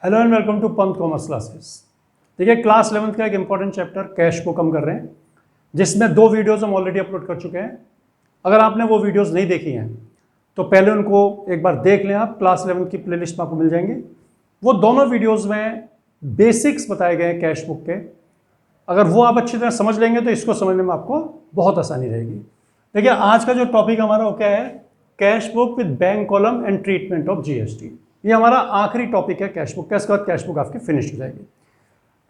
Hello and welcome to Pant commerce classes. देखिए, class 11th का एक इंपॉर्टेंट चैप्टर कैश को कम कर रहे हैं, जिसमें 2 वीडियोस हम ऑलरेडी अपलोड कर चुके हैं। अगर आपने वो वीडियोस नहीं देखी हैं तो पहले उनको एक बार देख लें। आप क्लास 11 की प्लेलिस्ट में आपको मिल जाएंगे। वो दोनों वीडियोज़ में बेसिक्स बताए गए हैं कैश बुक के। अगर वो आप अच्छी तरह समझ लेंगे तो इसको समझने में आपको बहुत आसानी रहेगी। देखिए, आज का जो टॉपिक हमारा वो क्या है? Cash book with bank column and treatment of GST. ये हमारा आखिरी टॉपिक है कैश बुक का। इसके बाद कैश बुक आपकी फिनिश हो जाएगी।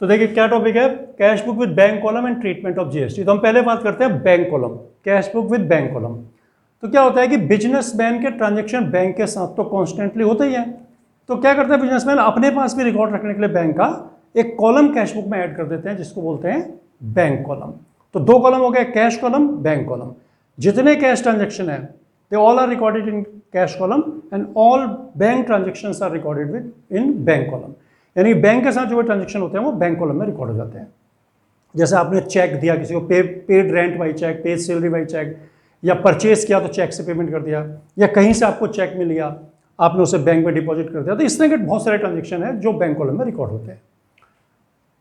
तो देखिए क्या टॉपिक है, cash book with bank column and treatment of GST. तो हम पहले बात करते हैं bank column, cash book with bank column. तो क्या होता है कि बिजनेसमैन के ट्रांजेक्शन बैंक के साथ तो कॉन्स्टेंटली होते ही हैं। तो क्या करता है बिजनेसमैन, अपने पास भी रिकॉर्ड रखने के लिए बैंक का एक कॉलम कैश बुक में ऐड कर देते हैं, जिसको बोलते हैं बैंक कॉलम। तो 2 कॉलम हो गए, कैश कॉलम, बैंक कॉलम। जितने कैश ट्रांजेक्शन है they all are recorded in cash column and all bank transactions are recorded with in bank column। यानी बैंक के साथ जो ट्रांजेक्शन होते हैं वो बैंक कॉलम में रिकॉर्ड हो जाते हैं। जैसे आपने चेक दिया किसी को, paid rent by cheque, paid salary by cheque, या परचेज किया तो चेक से पेमेंट कर दिया, या कहीं से आपको चेक मिल गया, आपने उसे बैंक में डिपॉजिट कर दिया। तो इस तरह के बहुत सारे ट्रांजेक्शन है जो बैंक कॉलम में रिकॉर्ड होते हैं।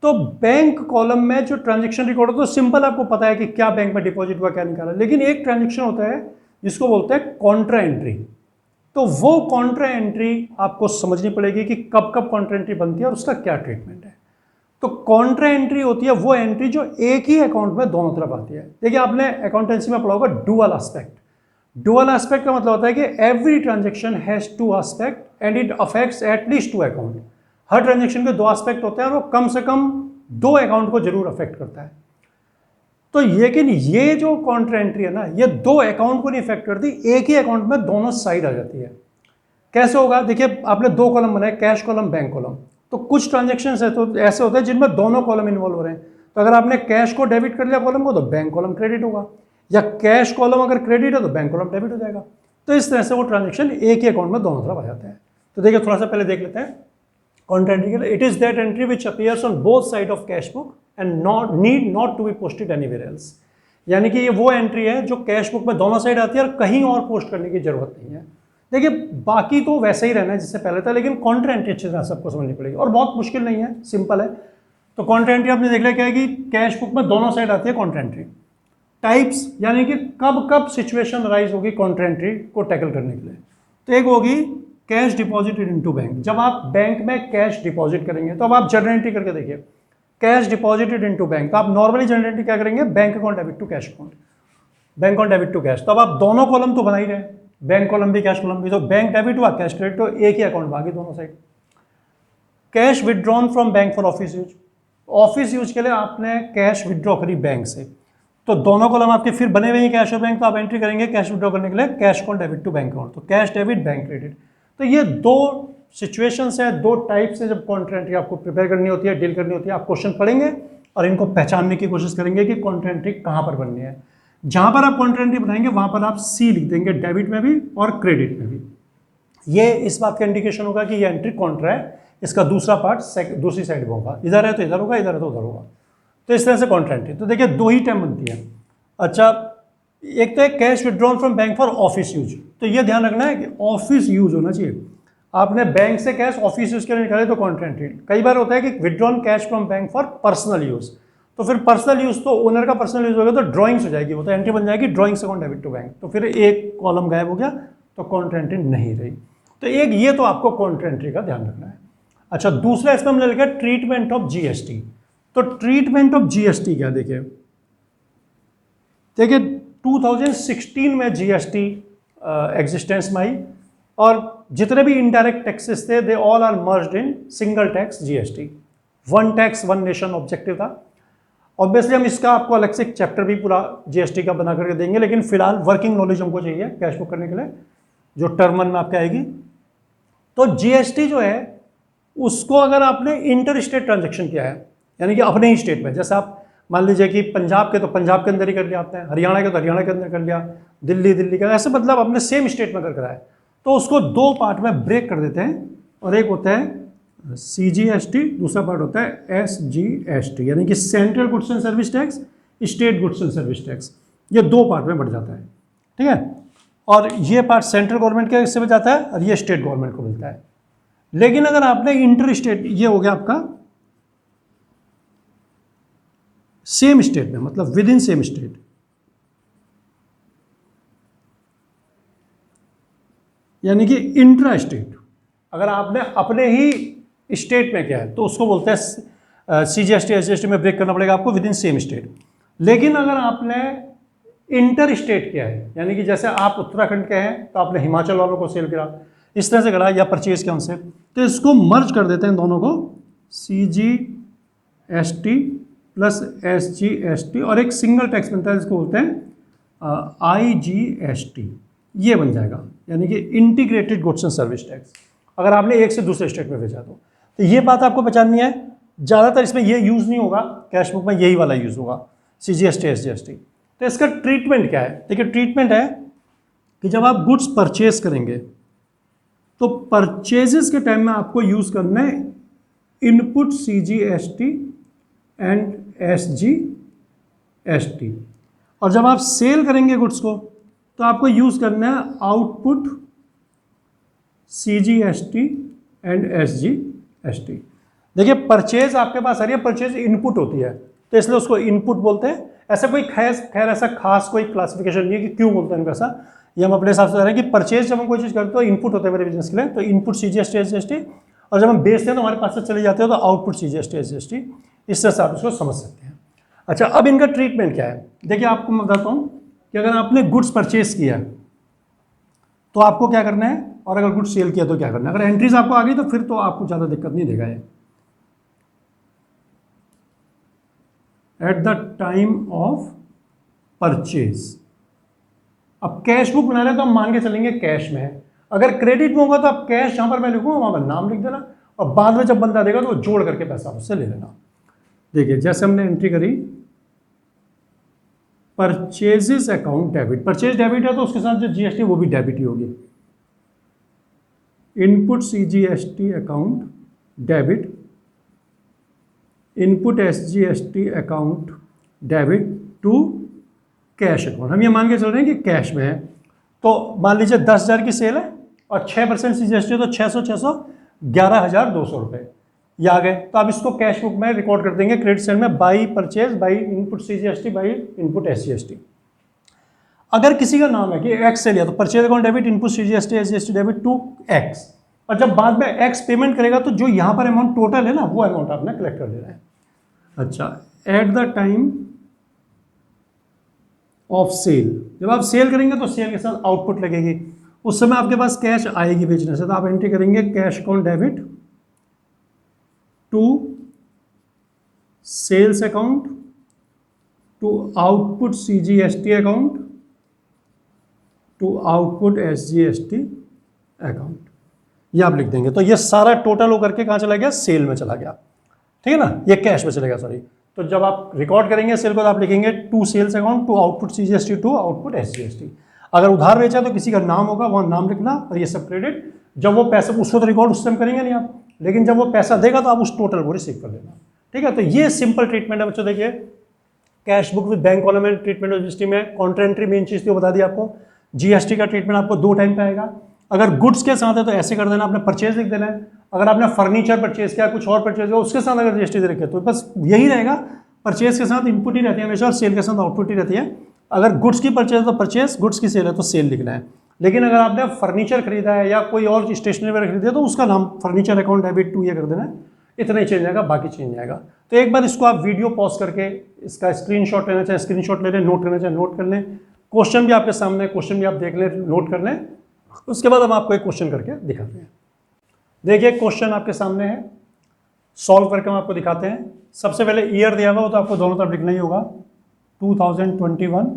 तो बैंक कॉलम में जो ट्रांजेक्शन रिकॉर्ड होता है तो सिंपल, आपको पता है कि क्या बैंक में डिपॉजिट हुआ, क्या निकाला। लेकिन एक ट्रांजेक्शन होता है जिसको बोलते हैं कॉन्ट्रा एंट्री। तो वो कॉन्ट्रा एंट्री आपको समझनी पड़ेगी कि कब कब कॉन्ट्रा एंट्री बनती है और उसका क्या ट्रीटमेंट है। तो कॉन्ट्रा एंट्री होती है वो एंट्री जो एक ही अकाउंट में दोनों तरफ आती है। देखिए, आपने अकाउंटेंसी में पढ़ा होगा डुअल एस्पेक्ट। डुअल एस्पेक्ट का मतलब होता है कि every transaction has 2 aspect and it affects at least 2 account. Her transaction के 2 एस्पेक्ट होते हैं और वो कम से कम 2 अकाउंट को जरूर अफेक्ट करता है। तो लेकिन ये जो कॉन्ट्रा एंट्री है ना, ये 2 अकाउंट को नहीं इफेक्ट करती, एक ही अकाउंट में दोनों साइड आ जाती है। कैसे होगा? देखिए, आपने 2 कॉलम बनाए, कैश कॉलम, बैंक कॉलम। तो कुछ ट्रांजेक्शंस है तो ऐसे होते हैं जिनमें दोनों कॉलम इन्वॉल्व हो रहे हैं। तो अगर आपने कैश को डेबिट कर लिया कॉलम को, तो बैंक कॉलम क्रेडिट होगा, या कैश कॉलम अगर क्रेडिट है तो बैंक कॉलम डेबिट हो जाएगा। तो इस तरह से वो ट्रांजेक्शन एक ही अकाउंट में दोनों तरफ आ जाते हैं। तो देखिए, थोड़ा सा पहले देख लेते हैं contra entry. It is that entry which appears on both side of cash book and need not to be posted anywhere else. यानी कि ये वो एंट्री है जो कैश बुक में दोनों साइड आती है और कहीं और पोस्ट करने की जरूरत नहीं है। देखिए, बाकी तो वैसे ही रहना है जिससे पहले था, लेकिन कॉन्ट्रा एंट्री अच्छी तरह सबको समझनी पड़ेगी और बहुत मुश्किल नहीं है, सिंपल है। तो कॉन्ट्रा एंट्री आपने देख लिया क्या है कि कैश बुक में दोनों साइड आती है कॉन्ट्रा एंट्री। टाइप्स, यानी कि कब कब सिचुएशन राइज होगी कॉन्ट्रा एंट्री को टैकल करने के लिए। तो एक होगी कैश डिपॉजिटेड इनटू बैंक। जब आप बैंक में कैश डिपॉजिट करेंगे तो अब आप जर्नल एंट्री करके देखिए, कैश डिपॉजिटेड इनटू बैंक। तो आप नॉर्मली जर्नल एंट्री क्या करेंगे? Bank account debit to cash account, bank account debit to cash. तो अब आप दोनों कॉलम तो बना ही रहे, बैंक कॉलम भी कैश कॉलम भी। तो बैंक डेबिट हुआ, कैश क्रेडिट, तो एक ही अकाउंट में आ गई दोनों side. Cash withdrawn from bank for office use. Office use के लिए आपने कैश विदड्रॉ करी बैंक से, तो दोनों कॉलम आपके फिर बने हुए हैं कैश और बैंक। तो आप एंट्री करेंगे कैश विदड्रॉ करने के लिए cash account debit to bank account. तो कैश डेबिट, बैंक क्रेडिट। तो ये 2 सिचुएशंस है, 2 टाइप्स है जब कॉन्ट्रा एंट्री आपको प्रिपेयर करनी होती है, डील करनी होती है। आप क्वेश्चन पढ़ेंगे और इनको पहचानने की कोशिश करेंगे कि कॉन्ट्रा एंट्री कहाँ पर बननी है। जहाँ पर आप कॉन्ट्रा एंट्री बनाएंगे वहाँ पर आप सी लिख देंगे, डेबिट में भी और क्रेडिट में भी। ये इस बात का इंडिकेशन होगा कि ये एंट्री कॉन्ट्रा है, इसका दूसरा पार्ट दूसरी साइड में होगा। इधर है तो इधर होगा, इधर है तो उधर होगा। तो इस तरह से कॉन्ट्रा एंट्री। तो देखिए, 2 ही टाइम बनती है। अच्छा, एक तो है cash withdrawn from bank for office use. तो ये ध्यान रखना है कि ऑफिस यूज होना चाहिए। आपने बैंक से कैश ऑफिस यूज के लिए निकाले तो कॉन्ट्रा एंट्री। कई बार होता है कि withdrawn cash from bank for personal use. तो फिर पर्सनल यूज तो ओनर का पर्सनल यूज होगा तो ड्राइंग्स हो जाएगी, वो तो एंट्री बन जाएगी drawings account debit to bank. तो फिर एक कॉलम गायब हो गया, तो कॉन्ट्रा एंट्री नहीं रही। तो एक ये तो आपको कॉन्ट्रा एंट्री का ध्यान रखना है। अच्छा, दूसरा इसमें हमने लिखा ट्रीटमेंट ऑफ जीएसटी। तो ट्रीटमेंट ऑफ जीएसटी क्या? देखिए 2016 में जीएसटी एग्जिस्टेंस में आई और जितने भी इनडायरेक्ट टैक्सेस थे they all are merged in single tax GST. 1 tax 1 nation objective था। ऑब्वियसली हम इसका आपको अलग से एक चैप्टर भी पूरा जीएसटी का बना करके देंगे, लेकिन फिलहाल वर्किंग नॉलेज हमको चाहिए कैश बुक करने के लिए, जो टर्म 1 में आपके आएगी। तो जीएसटी जो है उसको अगर आपने इंटर स्टेट ट्रांजेक्शन किया है, यानी कि अपने ही स्टेट में, जैसे आप मान लीजिए कि पंजाब के तो पंजाब के अंदर ही कर लिया आपने, हरियाणा के तो हरियाणा के अंदर कर लिया, दिल्ली का, ऐसे मतलब अपने सेम स्टेट में कर कराया, तो उसको 2 पार्ट में ब्रेक कर देते हैं। और एक होता है CGST, दूसरा पार्ट होता है SGST, यानी कि central goods and service tax, state goods and service tax. ये 2 पार्ट में बढ़ जाता है, ठीक है। और ये पार्ट सेंट्रल गवर्नमेंट के हिस्से में जाता है और ये स्टेट गवर्नमेंट को मिलता है। लेकिन अगर आपने इंटर स्टेट, ये हो गया आपका सेम स्टेट में, मतलब विद इन सेम स्टेट, यानी कि इंट्रा स्टेट, अगर आपने अपने ही स्टेट में किया है तो उसको बोलते हैं CGST SGST में ब्रेक करना पड़ेगा आपको विद इन सेम स्टेट। लेकिन अगर आपने इंटर स्टेट किया है, यानी कि जैसे आप उत्तराखंड के हैं तो आपने हिमाचल वालों को सेल करा, इस तरह से करा या परचेज किया उनसे, तो इसको मर्ज कर देते हैं दोनों को, CGST प्लस SGST, और एक सिंगल टैक्स बनता है जिसको बोलते हैं IGST, ये बन जाएगा, यानी कि integrated goods and service tax, अगर आपने एक से दूसरे स्टेट में भेजा तो ये बात आपको पहचाननी है। ज़्यादातर इसमें ये यूज़ नहीं होगा, कैश बुक में यही वाला यूज़ होगा, CGST SGST। तो इसका ट्रीटमेंट क्या है? देखिए ट्रीटमेंट है कि जब आप गुड्स परचेज करेंगे तो परचेजेस के टाइम में आपको यूज़ करना है इनपुट CGST एंड SGST, और जब आप सेल करेंगे गुड्स को तो आपको यूज़ करना है आउटपुट CGST एंड SGST। देखिए परचेज आपके पास आ रही है, परचेज इनपुट होती है तो इसलिए उसको इनपुट बोलते हैं। ऐसा कोई खैर ऐसा खास कोई क्लासिफिकेशन नहीं है कि क्यों बोलते हैं इनको ऐसा, ये हम अपने हिसाब से बता रहे हैं कि परचेज जब हम कोई चीज़ करते हैं तो इनपुट होता है मेरे बिजनेस के लिए, तो इनपुट CGST SGST, और जब हम बेचते हैं तो हमारे पास से चले जाते हैं तो आउटपुट CGST SGST, इस तरह से आप इसको समझ सकते हैं। अच्छा, अब इनका ट्रीटमेंट क्या है? देखिए आपको मैं बताता हूँ कि अगर आपने गुड्स परचेज किया तो आपको क्या करना है, और अगर गुड्स सेल किया तो क्या करना है। अगर एंट्रीज आपको आ गई तो फिर तो आपको ज़्यादा दिक्कत नहीं देगा ये। Eight the time of purchase, अब कैश बुक बना रहे हैं तो हम मान के चलेंगे कैश में है, अगर क्रेडिट में होगा तो आप कैश जहाँ पर मैं लिखूँगा वहाँ पर नाम लिख देना, और बाद में जब बंदा देगा तो वो जोड़ करके पैसा उससे ले लेना। देखिए जैसे हमने एंट्री करी purchases account debit, purchase debit है तो उसके साथ जो GST वो भी डेबिट ही होगी, input CGST account debit, input SGST account debit to cash account. हम ये मान के चल रहे हैं कि कैश में है, तो मान लीजिए 10,000 की सेल है और 6% CGST, तो 600 11,200 रुपये ये आ गए, तो आप इसको कैश बुक में रिकॉर्ड कर देंगे क्रेडिट साइड में by purchase by input CGST by input SGST। अगर किसी का नाम है कि एक्स से लिया तो purchase account debit, input CGST SGST debit to X, और जब बाद में एक्स पेमेंट करेगा तो जो यहाँ पर अमाउंट टोटल है ना वो अमाउंट आपने कलेक्ट कर देना है। अच्छा, at the time of sale, जब आप सेल करेंगे तो सेल के साथ आउटपुट लगेगी, उस समय आपके पास कैश आएगी बेचने से, तो आप एंट्री करेंगे cash account debit to sales account to output CGST account to output SGST account, ये आप लिख देंगे। तो ये सारा टोटल होकर के कहाँ चला गया? सेल में चला गया, ठीक है ना, ये कैश में चलेगा सॉरी। तो जब आप रिकॉर्ड करेंगे सेल को तो आप लिखेंगे to sales account to output CGST to output SGST। अगर उधार बेचा तो किसी का नाम होगा, वहाँ नाम लिखना, और ये सब क्रेडिट, जब वो पैसा, उसको तो रिकॉर्ड उस टाइम करेंगे नहीं आप, लेकिन जब वो पैसा देगा तो आप उस टोटल को रिसीव कर लेना, ठीक है। तो ये सिंपल ट्रीटमेंट है बच्चों। देखिए cash book with bank column में ट्रीटमेंट ऑफ GST में काउंटर एंट्री मेन चीज़ थी, बता दी आपको। GST का ट्रीटमेंट आपको 2 टाइम पे आएगा। अगर गुड्स के साथ है तो ऐसे कर देना, आपने परचेज लिख देना है। अगर आपने फर्नीचर परचेज किया, कुछ और परचेज किया, उसके साथ अगर GST दे रखे तो बस यही रहेगा, परचेज के साथ इनपुट ही रहती है हमेशा और सेल के साथ आउटपुट ही रहती है। अगर गुड्स की परचेज तो परचेज, गुड्स की सेल है तो सेल लिखना है। लेकिन अगर आपने फर्नीचर खरीदा है या कोई और स्टेशनरी वगैरह खरीदा है तो उसका नाम फर्नीचर अकाउंट डेबिट टू ये कर देना है, इतना ही चेंज आएगा, बाकी चेंज आएगा। तो एक बार इसको आप वीडियो पॉज करके इसका स्क्रीनशॉट लेना चाहे स्क्रीनशॉट ले लें, नोट करना चाहे नोट कर लें, क्वेश्चन भी आपके सामने, क्वेश्चन भी आप देख लें, नोट कर लें। उसके बाद हम आपको एक क्वेश्चन करके दिखाते हैं। देखिए क्वेश्चन आपके सामने है, सॉल्व करके हम आपको दिखाते हैं। सबसे पहले ईयर दिया हुआ हो तो आपको दोनों तरफ लिखना ही होगा, 2021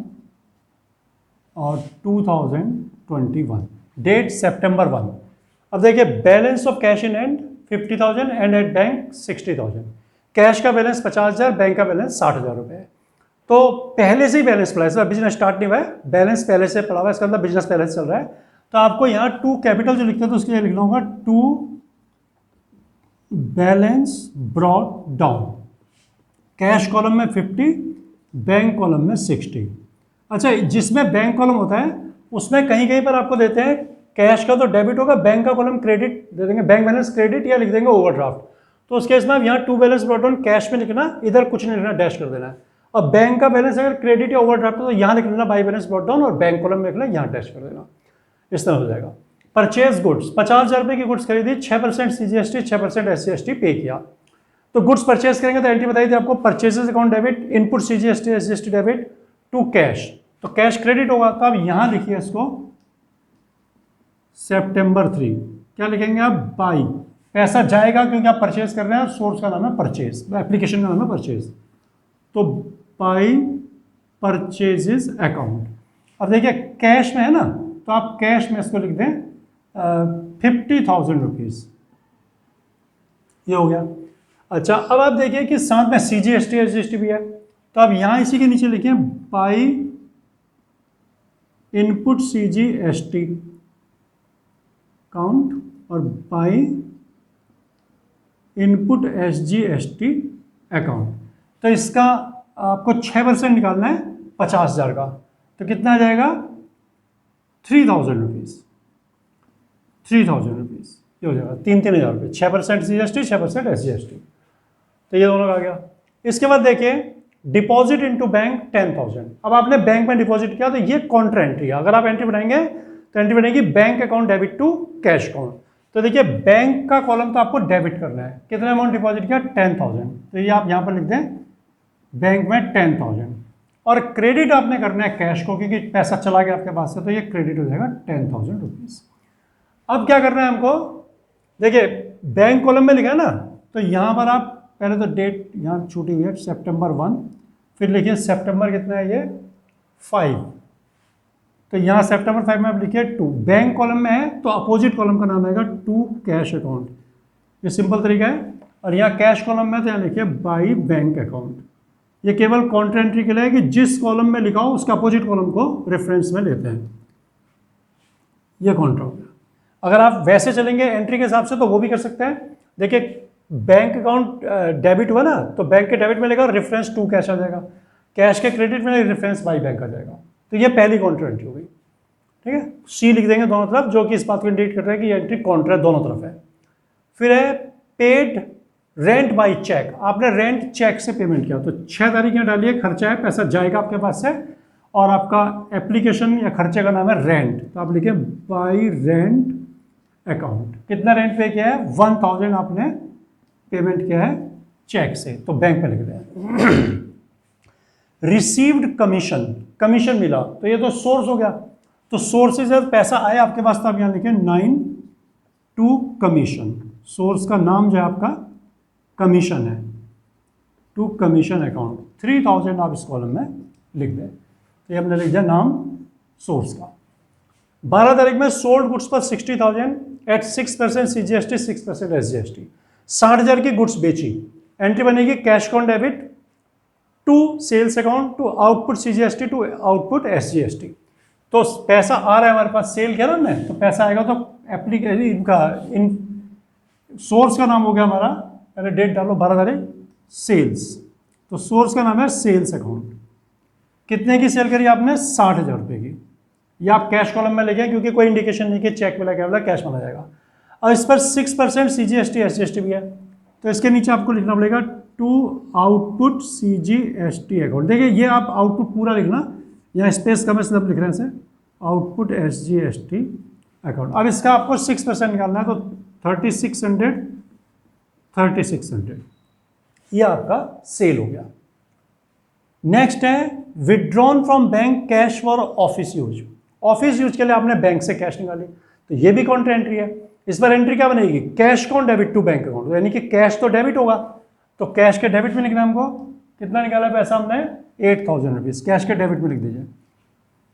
और 2021, डेट सितंबर 1। अब देखिए balance of cash in hand 50,000 and at bank 60,000। Cash का बैलेंस 50,000, बैंक का बैलेंस 60,000 रुपये है। तो पहले से ही बैलेंस पड़ा है, इसका बिजनेस स्टार्ट नहीं हुआ है, बैलेंस पहले से पड़ा हुआ है, इसका मतलब बिजनेस पहले से चल रहा है। तो आपको यहाँ टू कैपिटल जो लिखते हैं तो उसके लिए लिखना होगा to balance brought down. Cash column में 50, बैंक कॉलम में 60। अच्छा, जिसमें बैंक कॉलम होता है उसमें कहीं कहीं पर आपको देते हैं कैश का तो डेबिट होगा, बैंक का कॉलम क्रेडिट दे देंगे, बैंक बैलेंस क्रेडिट या लिख देंगे ओवरड्राफ्ट। तो उस केस में आप यहाँ to balance brought down cash में लिखना, इधर कुछ नहीं लिखना, डैश कर देना है। अब बैंक का बैलेंस अगर क्रेडिट या ओवरड्राफ्ट है तो यहाँ लिख लेना बाई बैलेंस ब्रॉट डाउन और बैंक कॉलम में लिखना, यहाँ डैश कर देना, इस तरह हो जाएगा। परचेज गुड्स, 50,000 रुपये की गुड्स खरीदी, 6% CGST 6% SGST पे किया। तो गुड्स परचेज करेंगे तो एंट्री बताई थी आपको, purchases account debit, input CGST SGST debit to cash, तो कैश क्रेडिट होगा। तो आप यहाँ लिखिए इसको September 3, क्या लिखेंगे आप, बाई, पैसा जाएगा क्योंकि आप परचेज कर रहे हैं, सोर्स का नाम है परचेज, एप्लीकेशन का नाम है परचेज, तो बाई परचेजेस अकाउंट। अब देखिए कैश में है ना, तो आप कैश में इसको लिख दें 50,000 रुपीज़, ये हो गया। अच्छा, अब आप देखिए कि साथ में CGST SGST भी है, तो आप यहाँ इसी के नीचे लिखिए बाई इनपुट CGST अकाउंट और बाई इनपुट SGST अकाउंट। तो इसका आपको 6% निकालना है 50,000 का, तो कितना आ जाएगा 3,000 रुपीज़, 3,000 रुपीज़ ये हो जाएगा, 3,000 रुपये, 6% CGST 6% SGST, तो ये दोनों का आ गया। इसके बाद देखिए डिपॉजिट इनटू बैंक 10,000। अब आपने बैंक में डिपॉजिट किया तो ये कॉन्ट्रा एंट्री है। अगर आप एंट्री बनाएंगे तो एंट्री बनेगी bank account debit to cash account. तो देखिए बैंक का कॉलम तो आपको डेबिट करना है, कितना अमाउंट डिपॉजिट किया 10,000, तो ये आप यहाँ पर लिख दें बैंक में 10,000, और क्रेडिट आपने करना है कैश को क्योंकि पैसा चला गया आपके पास से, तो ये क्रेडिट हो जाएगा 10,000 रुपीज़। अब क्या करना है हमको, देखिए बैंक कॉलम में लिखा है ना, तो यहाँ पर आप पहले तो डेट यहाँ छूटी हुई है September 1, फिर लिखिए सितंबर कितना है ये 5, तो यहाँ September 5 में आप लिखिए 2, बैंक कॉलम में है तो अपोजिट कॉलम का नाम आएगा टू कैश अकाउंट, ये सिंपल तरीका है। और यहाँ कैश कॉलम में तो यहाँ लिखिए बाई बैंक अकाउंट, ये केवल कॉन्ट्रा एंट्री के लिए है कि जिस कॉलम में लिखा हो उसका अपोजिट कॉलम को रेफरेंस में लेते हैं, ये कॉन्ट्रा हो गया। अगर आप वैसे चलेंगे एंट्री के हिसाब से तो वो भी कर सकते हैं। देखिए बैंक अकाउंट डेबिट हुआ ना, तो बैंक के डेबिट में लेगा रेफरेंस टू कैश आ जाएगा, कैश के क्रेडिट में रेफरेंस बाई बैंक आ जाएगा, तो ये पहली कॉन्ट्रा एंट्री हो गई। ठीक है, सी लिख देंगे दोनों तरफ, जो कि इस बात को इंडिकेट कर रहा है कि ये एंट्री कॉन्ट्रा दोनों तरफ है। फिर है पेड रेंट बाई चेक, आपने रेंट चेक से पेमेंट किया, तो 6 तारीख यहाँ डालिए, खर्चा है, पैसा जाएगा आपके पास से, और आपका एप्लीकेशन या खर्चे का नाम है रेंट, तो आप लिखिए बाई रेंट अकाउंट। कितना रेंट पे किया है 1,000 आपने पेमेंट किया है चेक से, तो बैंक में लिख दें। रिसीव्ड कमीशन, कमीशन मिला, तो ये तो सोर्स हो गया, तो सोर्स से जब पैसा आया आपके पास तो आप यहाँ लिखें 9 टू कमीशन, सोर्स का नाम जो है आपका कमीशन है, टू कमीशन अकाउंट 3,000 आप इस कॉलम में लिख दें, तो ये हमने लिख दिया नाम सोर्स का। 12 तारीख में सोल्ड गुड्स पर 60,000 एट 6% CGST 6% SGST, 60,000 की गुड्स बेची, एंट्री बनेगी cash account debit to sales account to output CGST to output SGST। तो पैसा आ रहा है हमारे पास, सेल किया ना हमने, तो पैसा आएगा, तो एप्लीकेशन इनका इन सोर्स का नाम हो गया हमारा, पहले डेट डालो 12 तारीख सेल्स, तो सोर्स का नाम है सेल्स अकाउंट। कितने की सेल करी आपने 60,000 रुपये की, या आप कैश कॉलम में लेके, क्योंकि कोई इंडिकेशन नहीं कि चेक मिला क्या मिला, कैश माना जाएगा। और इस पर 6% CGST SGST भी है, तो इसके नीचे आपको लिखना पड़ेगा टू आउटपुट CGST अकाउंट। देखिए ये आप आउटपुट पूरा लिखना, यहाँ स्पेस कम है इसलिए लिख रहे हैं इसे, आउटपुट SGST अकाउंट। अब इसका आपको 6% निकालना है, तो 3,600 ये आपका सेल हो गया। नेक्स्ट है withdrawn from bank cash for office use, office use के लिए आपने बैंक से कैश निकाली, तो ये भी कॉन्ट्रा एंट्री है। इस पर एंट्री क्या बनेगी, cash account debit to bank account, यानी कि कैश तो डेबिट होगा, तो कैश के डेबिट में लिखना हमको, कितना निकाला पैसा हमने 8,000 रुपीज़, कैश के डेबिट में लिख दीजिए।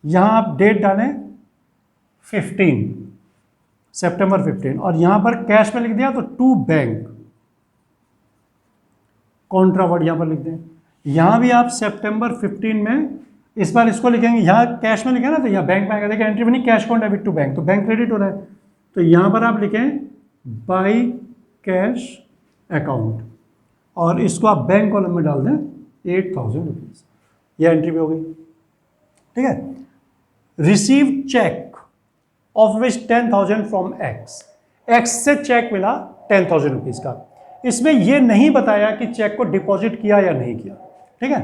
यहाँ आप डेट डालें 15 September 15, और यहाँ पर कैश में लिख दिया तो टू बैंक, कॉन्ट्रा वर्ड यहाँ पर लिख दें। यहाँ भी आप September 15 में इस बार इसको लिखेंगे, यहाँ कैश में लिखे ना, तो यहाँ बैंक में आएगा, देखिए एंट्री बनी cash account debit to bank, तो बैंक क्रेडिट हो रहा है, तो यहाँ पर आप लिखें बाई कैश अकाउंट, और इसको आप बैंक कॉलम में डाल दें 8,000 रुपीज़, यह एंट्री भी हो गई। ठीक है, receive cheque, of which 10,000 from X. X से चेक मिला 10,000 रुपीज़ का। इसमें यह नहीं बताया कि चेक को डिपॉजिट किया या नहीं किया, ठीक है।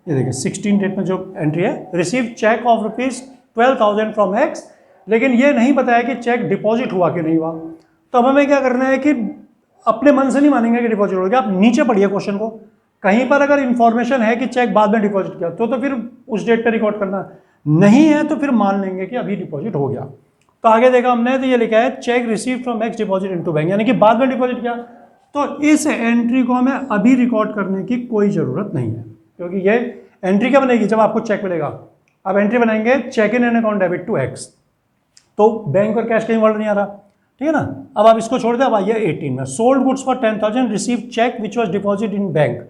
ये देखिए 16 डेट में जो एंट्री है, receive cheque of rupees 12,000 from X, लेकिन ये नहीं बताया कि चेक डिपॉजिट हुआ कि नहीं हुआ। तो अब हमें क्या करना है कि अपने मन से नहीं मानेंगे कि डिपॉजिट हो गया। आप नीचे पढ़िए क्वेश्चन को, कहीं पर अगर इंफॉर्मेशन है कि चेक बाद में डिपॉजिट किया तो फिर उस डेट पे रिकॉर्ड करना, नहीं है तो फिर मान लेंगे कि अभी डिपॉजिट हो गया। तो आगे देखा हमने, तो ये लिखा है check receive from x deposit into bank, यानी कि बाद में डिपॉजिट किया। तो इस एंट्री को हमें अभी रिकॉर्ड करने की कोई ज़रूरत नहीं है, क्योंकि ये एंट्री क्या बनेगी जब आपको चेक मिलेगा। अब एंट्री बनाएंगे cheque in an account debit to X, तो बैंक और कैश कहीं वर्ड नहीं आ रहा, ठीक है ना। अब आप इसको छोड़ दें, अब आइए 18 में। Sold goods for 10,000 receive cheque which was deposit in bank.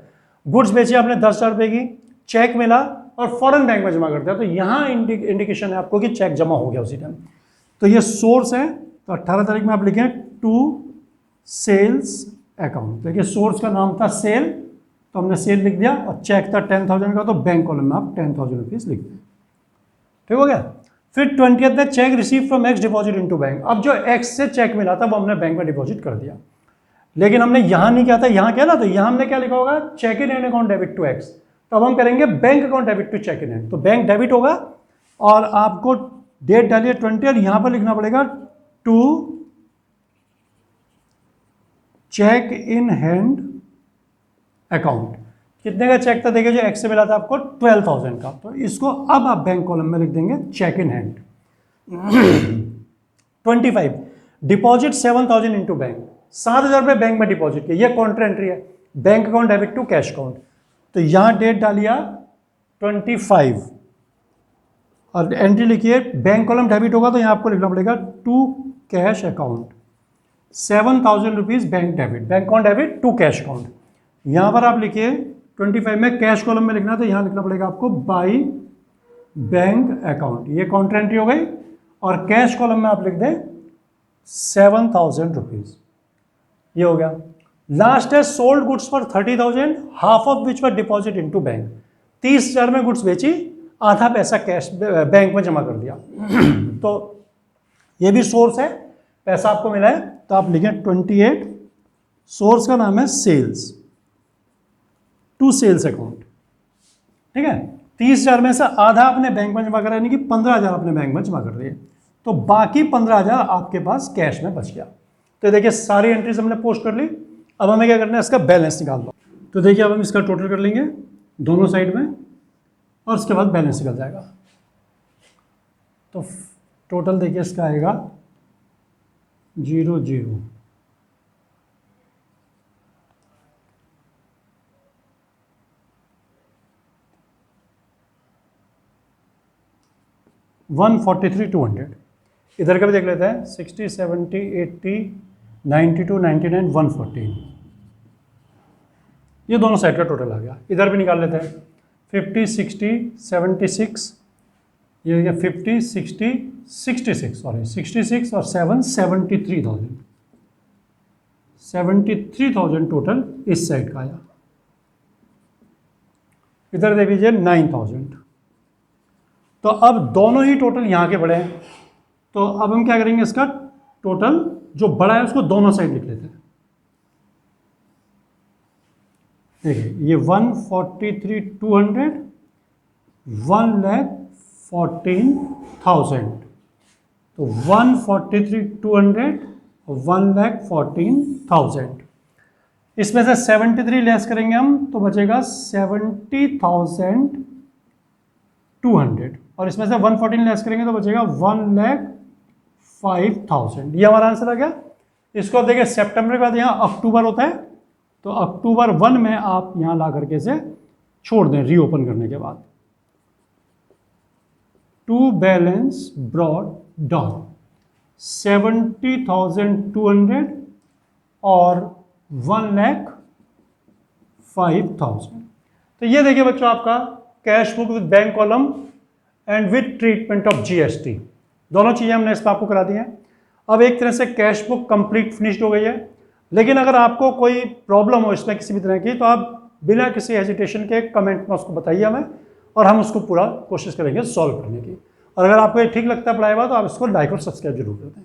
Goods बेचे आपने 10,000 रुपये की, चेक मिला और फॉरेन बैंक में जमा कर दिया, तो यहाँ इंडिकेशन है आपको कि चेक जमा हो गया उसी टाइम। तो ये सोर्स है, तो 18 तारीख में आप लिखें टू सेल्स अकाउंट। देखिए सोर्स का नाम था सेल, तो हमने सेल लिख दिया, और चेक था 10,000 का, तो बैंक कॉलम में आप 10,000 रुपीज़ लिख दें, ठीक हो गया। फिर 20th में check receive from x deposit into bank. अब जो एक्स से चेक मिला था वो हमने बैंक में डिपॉजिट कर दिया, लेकिन हमने यहाँ नहीं किया था, यहाँ क्या ना, तो यहाँ हमने क्या लिखा होगा, cheque in and account debit to X. तो अब हम करेंगे bank account debit to cheque in hand, तो बैंक डेबिट होगा और आपको डेट डालिए 20 और यहाँ पर लिखना पड़ेगा to cheque in hand account. कितने का चेक था, देखिए जो एक्स से मिला था आपको 12,000 का, तो इसको अब आप बैंक कॉलम में लिख देंगे cheque in hand. 25 deposit 7,000 into bank, 7,000 रुपये बैंक में डिपॉजिट किया, ये काउंटर एंट्री है, bank account debit to cash account. तो यहां डेट डालिए 25 और एंट्री लिखिए, बैंक कॉलम डेबिट होगा तो यहां आपको लिखना पड़ेगा to cash account 7,000 rupees bank debit, bank account debit to cash account. यहां पर आप लिखिए 25 में कैश कॉलम में लिखना, तो यहां लिखना पड़ेगा आपको बाई बैंक अकाउंट, ये काउंटर एंट्री हो गई। और कैश कॉलम में आप लिख दें 7,000 रुपीज, ये हो गया। लास्ट है sold goods for 30,000 half of which were deposit into bank. 30,000 में गुड्स बेची, आधा पैसा कैश बैंक में जमा कर दिया। तो ये भी सोर्स है, पैसा आपको मिला है, तो आप लिखें 28, सोर्स का नाम है सेल्स टू सेल्स अकाउंट, ठीक है। 30,000 में से आधा आपने बैंक में जमा करा, यानी कि 15,000 अपने बैंक में जमा कर दिए, तो बाकी 15,000 आपके पास कैश में बच गया। तो देखिए सारी एंट्रीज हमने पोस्ट कर ली। अब हमें क्या करना है, इसका बैलेंस निकाल दो। तो देखिए अब हम इसका टोटल कर लेंगे दोनों साइड में, और उसके बाद बैलेंस निकल जाएगा। तो टोटल देखिए इसका आएगा 0 0, $143,200। इधर का भी देख लेते हैं, 60 70 80 92 99 114, ये दोनों साइड का टोटल आ गया। इधर भी निकाल लेते हैं, 50 60 76, ये 50 60 66 सॉरी 66 और 7 73,000, 73,000 टोटल इस साइड का आया। इधर देख लीजिए 9,000। तो अब दोनों ही टोटल यहाँ के बड़े हैं, तो अब हम क्या करेंगे, इसका टोटल जो बड़ा है उसको दोनों साइड लिख लेते हैं। देखिए ये 143,200, 1,14,000, तो 143,200 और 1,14,000। इसमें से 73 लेस करेंगे हम, तो बचेगा 70,200, और इसमें से 114 लेस करेंगे तो बचेगा 1,05,000। ये हमारा आंसर आ गया। इसको अब देखिए सितंबर के बाद यहाँ अक्टूबर होता है, तो अक्टूबर 1 में आप यहाँ ला करके इसे छोड़ दें रीओपन करने के बाद। टू बैलेंस ब्रॉड डाउन 70,200 और 1,05,000। तो ये देखिए बच्चों आपका cash book with bank column and with treatment of GST, दोनों चीज़ें हमने इस पर आपको करा दी हैं। अब एक तरह से कैश बुक कंप्लीट फिनिश्ड हो गई है, लेकिन अगर आपको कोई प्रॉब्लम हो इसमें किसी भी तरह की, तो आप बिना किसी हेजिटेशन के कमेंट में उसको बताइए हमें, और हम उसको पूरा कोशिश करेंगे सॉल्व करने की। और अगर आपको ये ठीक लगता है पढ़ाया हुआ तो आप इसको लाइक और सब्सक्राइब जरूर कर दें।